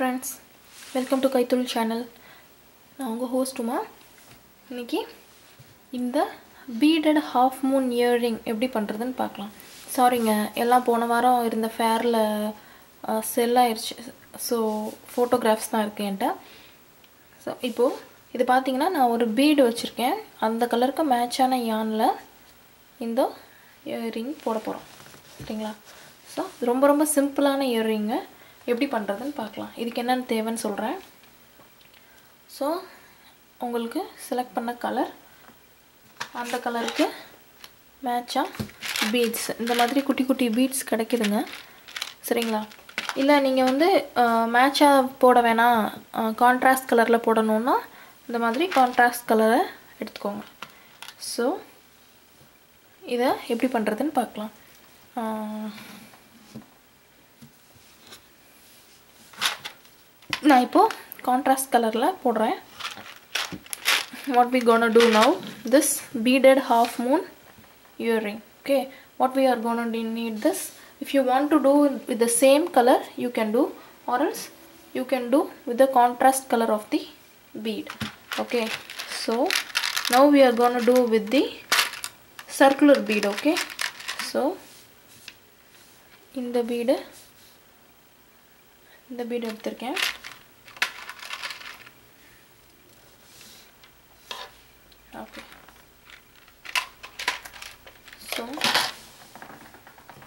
friends, welcome to Kaithul channel. நான் உங்க host Uma. இன்னைக்கு இந்த beaded half moon earring எப்படி பண்றதுன்னு பார்க்கலாம். சாரிங்க, எல்லாம் போன வாரம் இருந்த ஃபேர்ல செல் ஆயிருச்சு. சோ போட்டோகிராஃப்ஸ் தான் இருக்கு என்கிட்ட. சோ இப்போ இது பாத்தீங்கன்னா நான் ஒரு bead வச்சிருக்கேன். அந்த கலருக்கு மேட்சான yarnல இந்த earring போட போறோம். சரிங்களா? சோ ரொம்ப சிம்பிளான earring எப்படி பண்றதுன்னு பார்க்கலாம். இதுக்கு என்னென்ன தேவைன்னு சொல்றேன். சோ உங்களுக்கு செலக்ட் பண்ண கலர், அந்த கலருக்கு மேட்சா beads, இந்த மாதிரி குட்டி குட்டி beads கிடைக்குதுங்க. சரிங்களா? இல்ல நீங்க வந்து மேட்சா போட வேணாம், கான்ட்ராஸ்ட் கலர்ல போடணும்னா இந்த மாதிரி கான்ட்ராஸ்ட் கலரை எடுத்துக்கோங்க. சோ இத எப்படி பண்றதுன்னு பார்க்கலாம். நான் இப்போ contrast colorல போடுறேன். What we gonna do now, this beaded half moon earring. Okay, what we are gonna need this. If you want to do with the same color you can do, or else you can do with the contrast color of the bead. Okay, so now we are gonna do with the circular bead. Okay, so இந்த bead எடுத்துர்க்கேன். Okay, so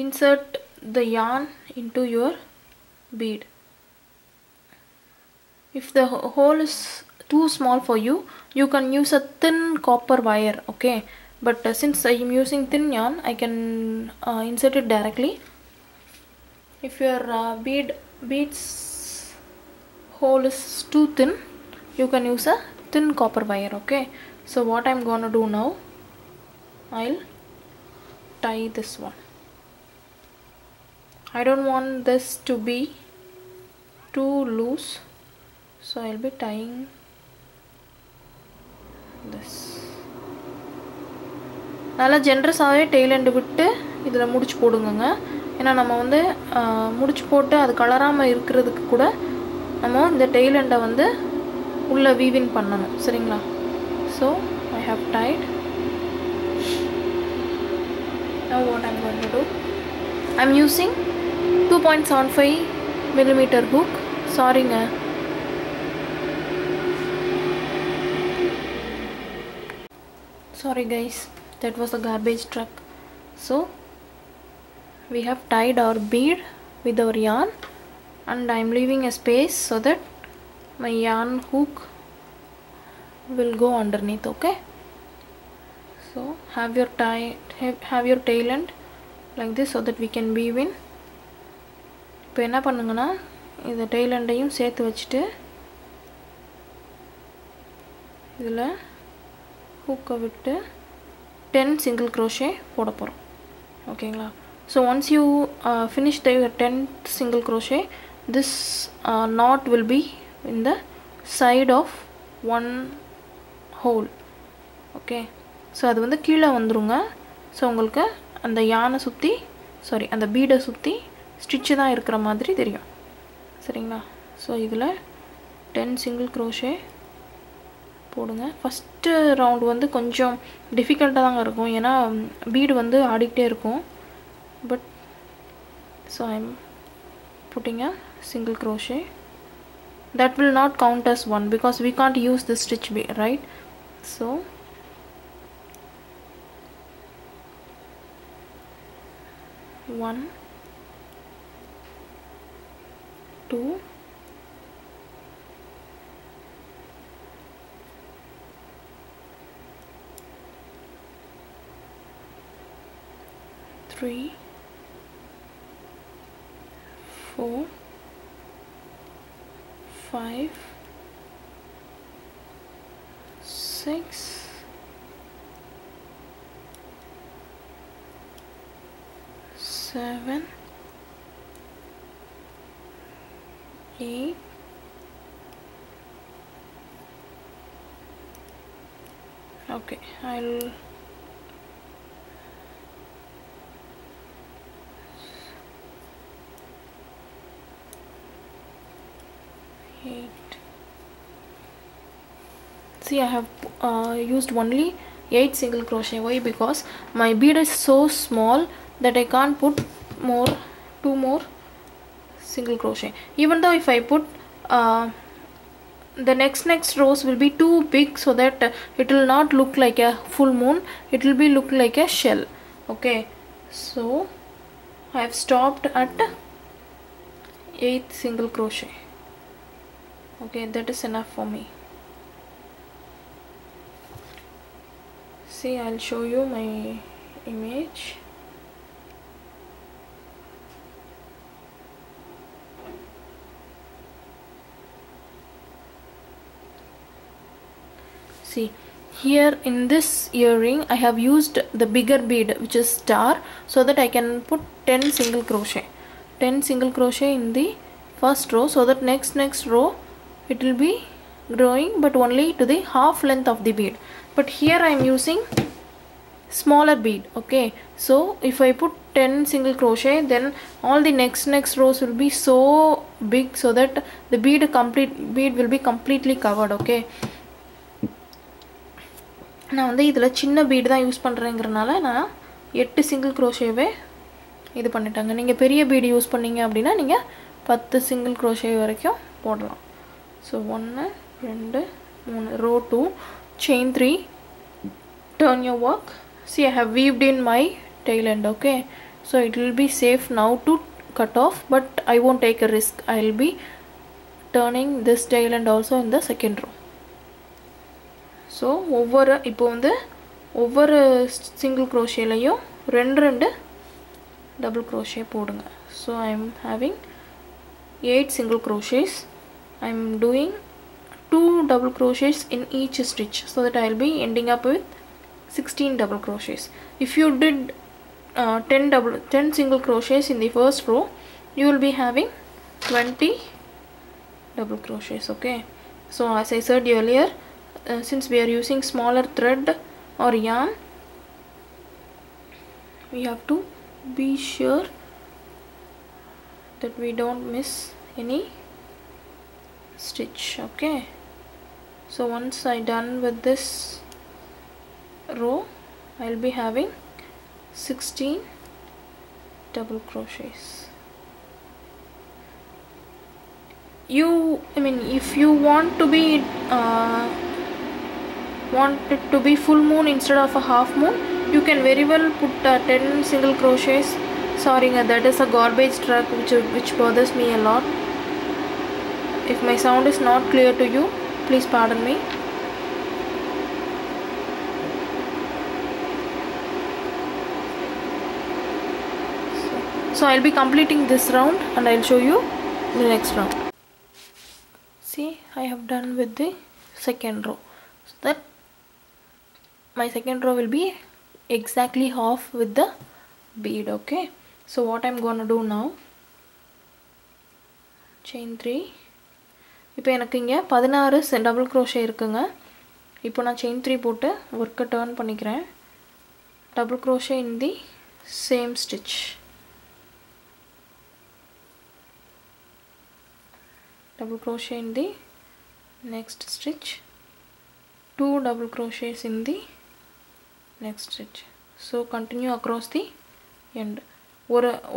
insert the yarn into your bead. If the hole is too small for you, you can use a thin copper wire. Okay, but since I am using thin yarn, I can insert it directly. If your beads hole is too thin, you can use a thin copper wire. Okay, so what I'm gonna do now, I'll tie this one. I don't want this to be too loose, so I'll be tying this. நல்லா ஜெனரஸாவே tail end விட்டு இதுல முடிச்சு போடுங்கங்க. ஏன்னா நம்ம வந்து முடிச்சு போட்டு அது கலராம இருக்குிறதுக்கு கூட நம்ம இந்த டெயில் எண்ட வந்து உள்ள வீவிங் பண்ணனும். சரிங்களா? So I have tied. Now what I'm going to do, I'm using 2.75 millimeter hook. Sorryங்க, sorry guys, that was a garbage truck. So we have tied our bead with our yarn, and I'm leaving a space so that my yarn hook will go underneath. Okay, so have your tail end like this so that we can weave in. இப்போ என்ன பண்ணுங்கன்னா இந்த tail endையும் சேர்த்து வச்சிட்டு இதுல hook விட்டு 10 single crochet போட போறோம். ஓகேங்களா? So once you finish the 10th single crochet, this knot will be in the side of one hole. Okay, so அது வந்து கீழ வந்துருங்க. so உங்களுக்கு அந்த yarn சுத்தி அந்த bead சுத்தி stitch தான் இருக்கிற மாதிரி தெரியும். சரிங்களா? so இதுல 10 single crochet போடுங்க. ஃபர்ஸ்ட் ரவுண்ட் வந்து கொஞ்சம் டிஃபிகல்ட்டா தான் இருக்கும், ஏனா bead வந்து ஆடிட்டே இருக்கும். but so I'm putting a single crochet. That will not count as one because we can't use this stitch, right? So one, two, three, 4, 5, 6, 7, 8, 9. Okay, I'll see I have used only 8 single crochet. Why? Because my bead is so small that I can't put two more single crochet. Even though if I put the next rows will be too big, so that it will not look like a full moon, it will be look like a shell. Okay, so I have stopped at 8 single crochet. Okay, that is enough for me. See, I'll show you my image. See, here in this earring I have used the bigger bead, which is star, so that I can put 10 single crochet. 10 single crochet in the first row, so that next row it will be growing, but only to the half length of the bead. But here I am using smaller bead. Okay, so if I put 10 single crochet, then all the next rows will be so big, so that the bead will be completely covered. Okay, நான் வந்து இதில் சின்ன bead தான் use பண்ணுறேங்கிறனால நான் 8 single க்ரோஷேவே இது பண்ணிட்டாங்க. நீங்கள் பெரிய பீடு யூஸ் பண்ணிங்க அப்படின்னா நீங்கள் 10 சிங்கிள் க்ரோஷே வரைக்கும் போடலாம். So 1 2 3 row 2 chain 3, turn your work. See, I have weaved in my tail end. Okay, so it will be safe now to cut off, but I won't take a risk. I will be turning this tail end also in the second row. So ஒவ்வொரு single க்ரோஷேலையும் ரெண்டு double crochet போடுங்க. So I am having 8 single crochets. I am doing 2 double crochets in each stitch, so that I will be ending up with 16 double crochets. If you did 10 single crochets in the first row, you will be having 20 double crochets. Okay, so as I said earlier, since we are using smaller thread or yarn, we have to be sure that we don't miss any stitch. Okay, so once I done with this row, I'll be having 16 double crochets. If you want it to be full moon instead of a half moon, you can very well put 10 single crochets. Sorry, that is a garbage truck which bothers me a lot. If my sound is not clear to you, please pardon me. So I'll be completing this round and I'll show you the next round. See, I have done with the second row, so that my second row will be exactly half with the bead. Okay, so what I'm gonna do now, chain 3. இப்போ எனக்கு இங்கே 16 double crochet இருக்குங்க. இப்போ நான் chain 3 போட்டு ஒர்க்கை turn பண்ணிக்கிறேன். Double crochet in the same stitch. Double crochet in the next stitch, 2 double crochets in the next stitch. So continue across the end.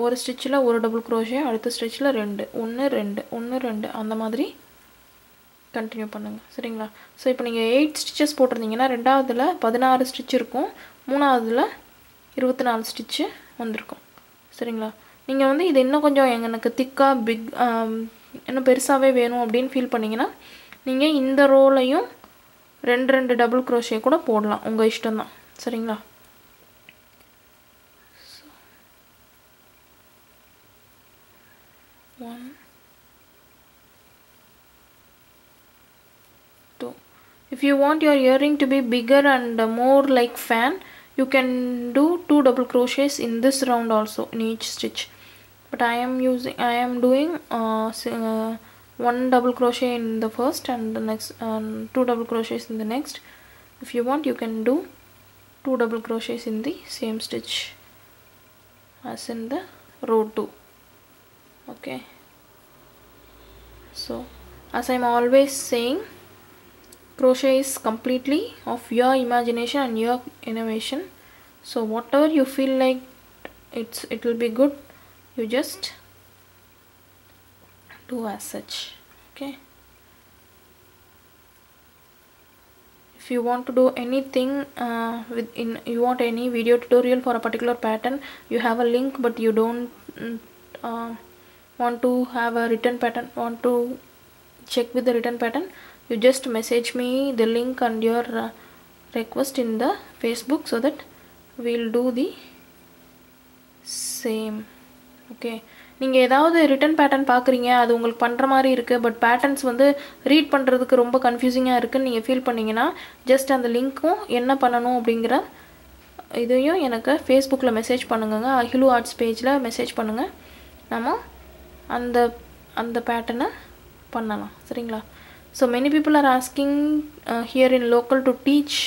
ஒரு ஸ்டிச்சில் ஒரு டபுள் க்ரோஷே, அடுத்த ஸ்டிச்சில் 2 1 2 1 2 அந்த மாதிரி கண்டினியூ பண்ணுங்கள். சரிங்களா? ஸோ இப்போ நீங்கள் 8 ஸ்டிச்சஸ் போட்டிருந்தீங்கன்னா ரெண்டாவதில் 16 ஸ்டிச் இருக்கும், மூணாவதில் 24 ஸ்டிச்சு வந்திருக்கும். சரிங்களா? நீங்கள் வந்து இது இன்னும் கொஞ்சம் எனக்கு திக்காக இன்னும் பெருசாகவே வேணும் அப்படின்னு ஃபீல் பண்ணிங்கன்னா நீங்கள் இந்த ரோலையும் 2 டபுள் க்ரோஷே கூட போடலாம், உங்கள் இஷ்டம்தான். சரிங்களா? One, 2. If you want your earring to be bigger and more like fan, you can do 2 double crochets in this round also in each stitch. But I am doing 1 double crochet in the first and the next 2 double crochets in the next. If you want, you can do 2 double crochets in the same stitch as in the row 2. Okay, so as I'm always saying, crochet is completely of your imagination and your innovation. So whatever you feel like it will be good, you just do as such. Okay, if you want to do anything you want any video tutorial for a particular pattern, you have a link but you don't want to have a written pattern, want to check with the written pattern, you just message me the link and your request in the Facebook, so that we'll do the same. Okay, நீங்க ஏதாவது return pattern பார்க்குறீங்க, அது உங்களுக்கு பண்ணுற மாதிரி இருக்குது, but patterns வந்து read பண்ணுறதுக்கு ரொம்ப கன்ஃபியூசிங்காக இருக்குன்னு நீங்கள் ஃபீல் பண்ணிங்கன்னா, ஜஸ்ட் அந்த லிங்க்கும் என்ன பண்ணணும் அப்படிங்கிற இதையும் எனக்கு ஃபேஸ்புக்கில் மெசேஜ் பண்ணுங்க. அகிலு ஆர்ட்ஸ் பேஜில் மெசேஜ் பண்ணுங்கள், நம்ம அந்த அந்த பேட்டர்னை பண்ணலாம். சரிங்களா? So many people are asking here in local to teach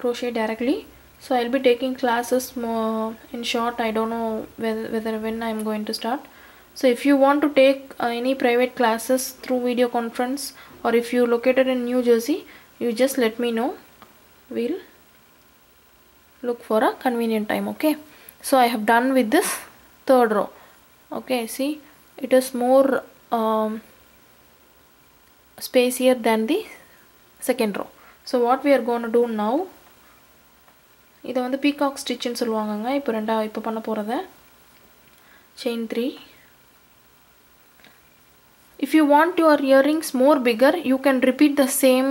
crochet directly. So I'll be taking classes more in short. I don't know whether when I'm going to start. So if you want to take any private classes through video conference, or if you located in New Jersey, you just let me know. We'll look for a convenient time. Okay, so I have done with this third row. Okay, see, it is more spacier than the second row. So what we are going to do now, இதை வந்து peacock ஸ்டிச்சுன்னு சொல்லுவாங்கங்க. இப்போ பண்ண போகிறத chain 3. If you want your earrings more bigger, you can repeat the same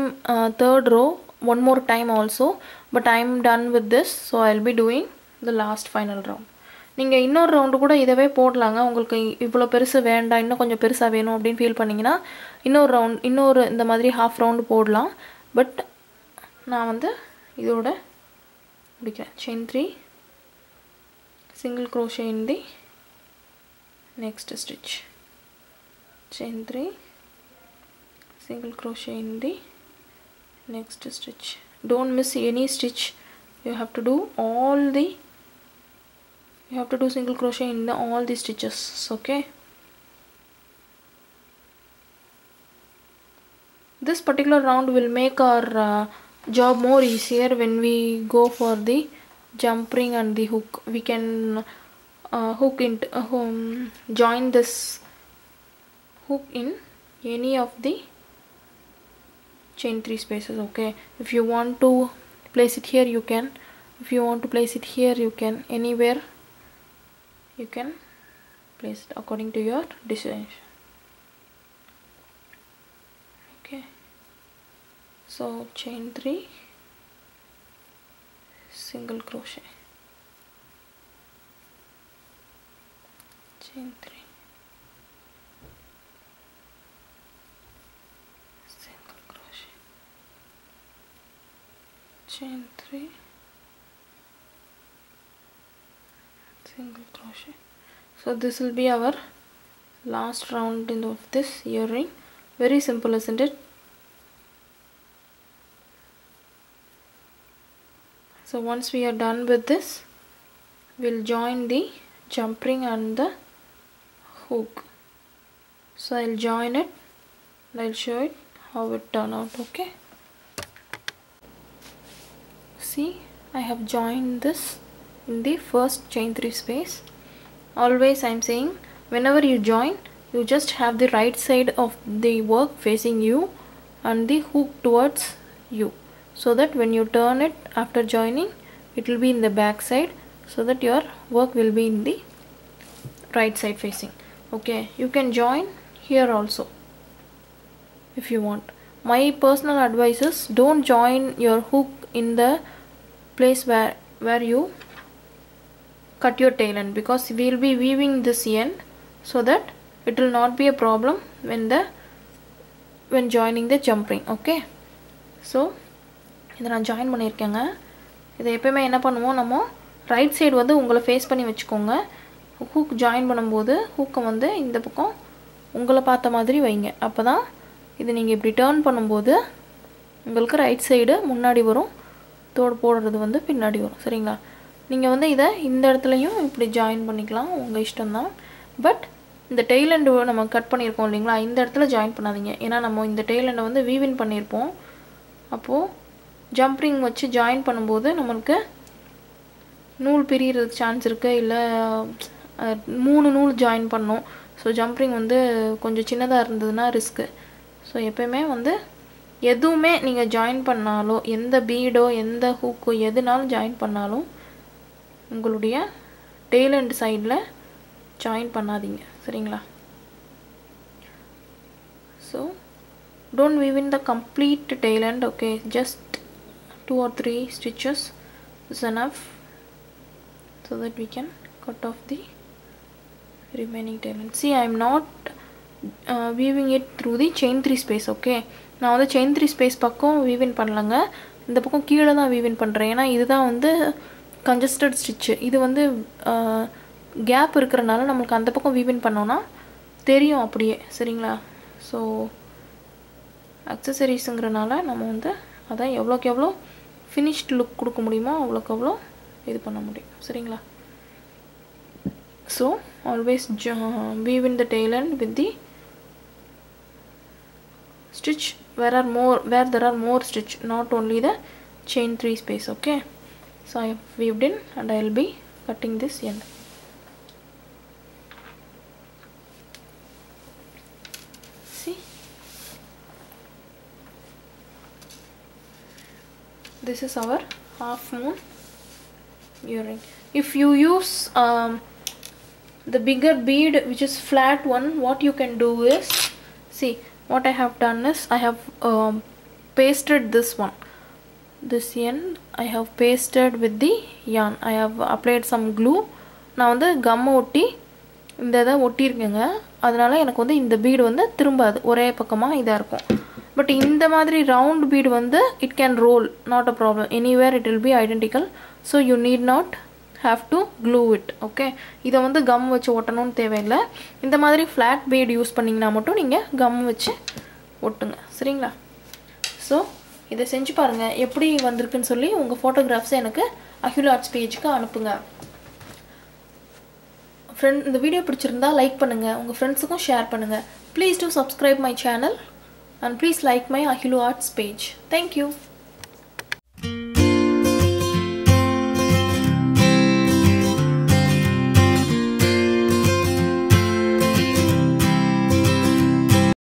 third row one more time also, but I am done with this, so I'll be doing the last final round. நீங்கள் இன்னொரு round கூட இதவே போடலாங்க. உங்களுக்கு இவ்வளோ பெருசு வேண்டாம், இன்னும் கொஞ்சம் பெருசாக வேணும் அப்படின்னு ஃபீல் பண்ணிங்கன்னா இன்னொரு இந்த மாதிரி ஹாஃப் ரவுண்டு போடலாம். பட் நான் வந்து இதோட முடிக்கிறேன். Chain 3, single crochet in the next stitch, chain 3, single crochet in the next stitch. Don't miss any stitch. You have to do single crochet in all the stitches. Okay, this particular round will make our job more easier when we go for the jump ring and the hook. We can hook into join this hook in any of the chain 3 spaces. Okay, if you want to place it here, you can. If you want to place it here, you can. Anywhere you can place it according to your decision. Okay, so chain 3, single crochet, chain 3, single crochet, chain 3, single crochet. So this will be our last round of this earring. Very simple, isn't it? So once we are done with this, we'll join the jump ring and the hook. So I'll join it and I'll show it how it turned out. Okay, see, I have joined this in the first chain 3 space. Always I'm saying, whenever you join, you just have the right side of the work facing you and the hook towards you, so that when you turn it after joining, it will be in the back side, so that your work will be in the right side facing. Okay, you can join here also if you want. My personal advice is, don't join your hook in the place where you cut your tail end, because we will be weaving this end, so that it will not be a problem when joining the jump ring. Okay, so இதை நான் join பண்ணியிருக்கேங்க. இதை எப்போயுமே என்ன பண்ணுவோம், நம்ம right side வந்து உங்களை face பண்ணி வச்சுக்கோங்க. ஹூக் ஜாயின் பண்ணும்போது ஹூக்கை வந்து இந்த பக்கம் உங்களை பார்த்த மாதிரி வைங்க. அப்போ தான் இது நீங்கள் இப்படி டேர்ன் பண்ணும்போது உங்களுக்கு ரைட் சைடு முன்னாடி வரும், தோடு போடுறது வந்து பின்னாடி வரும். சரிங்களா? நீங்கள் வந்து இதை இந்த இடத்துலையும் இப்படி ஜாயின் பண்ணிக்கலாம், உங்கள் இஷ்டம்தான். பட் இந்த டெய்ல் எண்ட் நம்ம கட் பண்ணியிருக்கோம் இல்லைங்களா, இந்த இடத்துல ஜாயின் பண்ணாதீங்க. ஏன்னா நம்ம இந்த டெய்ல் எண்டை வந்து வீவின் பண்ணியிருப்போம். அப்போது ஜம்ப்ரிங் வச்சு ஜாயின் பண்ணும்போது நம்மளுக்கு நூல் பிரியறதுக்கு சான்ஸ் இருக்குது. இல்லை 3 நூல் ஜாயின் பண்ணோம். ஸோ ஜம்ப்ரிங் வந்து கொஞ்சம் சின்னதாக இருந்ததுன்னா ரிஸ்க்கு. ஸோ எப்போயுமே வந்து எதுவுமே நீங்கள் ஜாயின் பண்ணாலோ, எந்த பீடோ எந்த ஹூக்கோ எதுனாலும் ஜாயின் பண்ணாலும் உங்களுடைய டெய்ல் எண்ட் சைடில் ஜாயின் பண்ணாதீங்க, சரிங்களா? So don't weave in the complete tail end. Okay, just 2 or 3 stitches is enough so that we can cut off the remaining tail end. See, I am not weaving it through the chain 3 space. Okay, நான் வந்து chain 3 space பக்கம் weave in பண்ணலங்க, இந்த பக்கம் கீழே தான் weave in பண்ணுறேன். ஏன்னா இதுதான் வந்து congested stitch. இது வந்து கேப் இருக்கிறனால நம்மளுக்கு அந்த பக்கம் weave in பண்ணோன்னா தெரியும் அப்படியே, சரிங்களா? ஸோ அக்சசரிஸுங்கிறனால நம்ம வந்து அதான் எவ்வளோக்கு எவ்வளோ ஃபினிஷ்ட் லுக் கொடுக்க முடியுமோ அவ்வளோக்கு எவ்வளோ இது பண்ண முடியும், சரிங்களா? So always weave in the tail end with the stitch where there are more stitch, not only the chain 3 space. Okay, so I have weaved in and I will be cutting this end. See, this is our half moon earring. If you use the bigger bead, which is flat one, what you can do is, see what I have done is I have pasted this one, this end I have pasted with the yarn. I have applied some glue. நான் வந்து come ஒட்டி இந்த இதை ஒட்டியிருக்கேங்க. அதனால எனக்கு வந்து இந்த bead வந்து திரும்பாது, ஒரே பக்கமாக இதாக இருக்கும். பட் இந்த மாதிரி ரவுண்ட் பீடு வந்து it can roll, not a problem, anywhere it will be identical, so you need not have to glue it. Okay, இதை வந்து கம் வச்சு ஒட்டணும்னு தேவையில்லை. இந்த மாதிரி ஃப்ளாட் பீட் யூஸ் பண்ணிங்கன்னா மட்டும் நீங்கள் கம் வச்சு ஒட்டுங்க, சரிங்களா? ஸோ இதை செஞ்சு பாருங்கள், எப்படி வந்திருக்குன்னு சொல்லி உங்கள் ஃபோட்டோகிராஃப்ஸை எனக்கு அஹ்யூல் ஆர்ட்ஸ் பேஜுக்கு அனுப்புங்க. இந்த வீடியோ பிடிச்சிருந்தா லைக் பண்ணுங்கள், உங்கள் ஃப்ரெண்ட்ஸுக்கும் ஷேர் பண்ணுங்கள். Please do subscribe my channel and please like my அஹ்யூல் ஆர்ட்ஸ் page. Thank you.